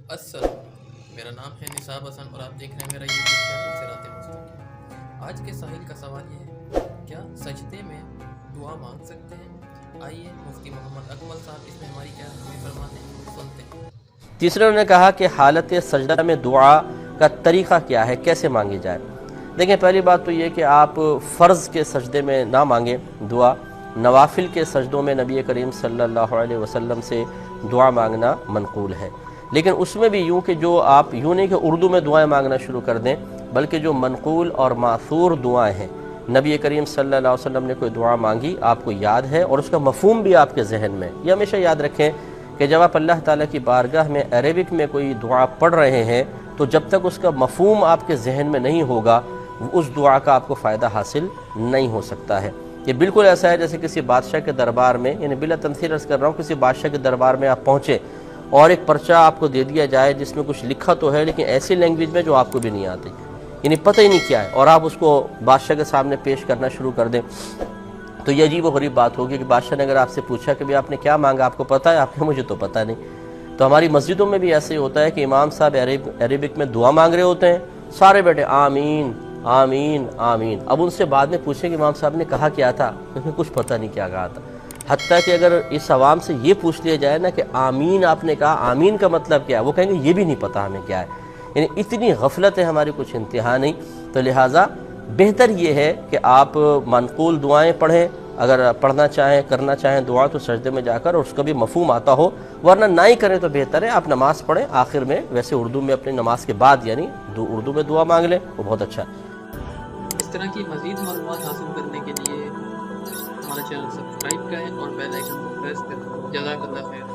السلام، میرا نام ہے نصاب حسن اور آپ دیکھ رہے ہیں میرا یوٹیوب چینل صراط مستقیم۔ آج کے ساحل کا سوال یہ ہے، کیا سجدے میں دعا مانگ سکتے ہیں؟ آئیے مفتی محمد اکمل صاحب اس میں ہماری کیا رہنمائی فرماتے ہیں، سنتے ہیں۔ تیسرے انہوں نے کہا کہ حالت سجدہ میں دعا کا طریقہ کیا ہے، کیسے مانگی جائے۔ دیکھیں، پہلی بات تو یہ کہ آپ فرض کے سجدے میں نہ مانگیں دعا، نوافل کے سجدوں میں نبی کریم صلی اللہ علیہ وسلم سے دعا مانگنا منقول ہے، لیکن اس میں بھی یوں کہ جو آپ یوں نہیں کہ اردو میں دعائیں مانگنا شروع کر دیں، بلکہ جو منقول اور ماثور دعائیں ہیں، نبی کریم صلی اللہ علیہ وسلم نے کوئی دعا مانگی، آپ کو یاد ہے اور اس کا مفہوم بھی آپ کے ذہن میں، یہ ہمیشہ یاد رکھیں کہ جب آپ اللہ تعالیٰ کی بارگاہ میں عربک میں کوئی دعا پڑھ رہے ہیں تو جب تک اس کا مفہوم آپ کے ذہن میں نہیں ہوگا، اس دعا کا آپ کو فائدہ حاصل نہیں ہو سکتا ہے۔ یہ بالکل ایسا ہے جیسے کسی بادشاہ کے دربار میں، یعنی بلا تمثیل عرض کر رہا ہوں، کسی بادشاہ کے دربار میں آپ پہنچے اور ایک پرچہ آپ کو دے دیا جائے جس میں کچھ لکھا تو ہے لیکن ایسی لینگویج میں جو آپ کو بھی نہیں آتی، یعنی پتہ ہی نہیں کیا ہے، اور آپ اس کو بادشاہ کے سامنے پیش کرنا شروع کر دیں، تو یہ عجیب و غریب بات ہوگی کہ بادشاہ نے اگر آپ سے پوچھا کہ آپ نے کیا مانگا، آپ کو پتہ ہے؟ آپ نے مجھے تو پتہ نہیں۔ تو ہماری مسجدوں میں بھی ایسے ہی ہوتا ہے کہ امام صاحب عربک میں دعا مانگ رہے ہوتے ہیں، سارے بیٹھے آمین آمین آمین۔ اب ان سے بعد میں پوچھیں کہ امام صاحب نے کہا کیا تھا، انہیں کچھ پتہ نہیں کیا کہا تھا۔ حتیٰ کہ اگر اس عوام سے یہ پوچھ لیا جائے نا کہ آمین آپ نے کہا، آمین کا مطلب کیا ہے، وہ کہیں گے یہ بھی نہیں پتہ ہمیں کیا ہے۔ یعنی اتنی غفلت ہے ہماری، کچھ انتہا نہیں۔ تو لہٰذا بہتر یہ ہے کہ آپ منقول دعائیں پڑھیں، اگر پڑھنا چاہیں کرنا چاہیں دعا تو سجدے میں جا کر اور اس کا بھی مفہوم آتا ہو، ورنہ نہ ہی کریں تو بہتر ہے۔ آپ نماز پڑھیں آخر میں، ویسے اردو میں اپنی نماز کے بعد یعنی اردو میں دعا مانگ لیں، وہ بہت اچھا ہے۔ اس طرح کی مزید معلومات حاصل کرنے کے لیے ہمارا چینل سبسکرائب کریں اور بیل آئیکن کو پریس کریں۔ جزاک اللہ خیر۔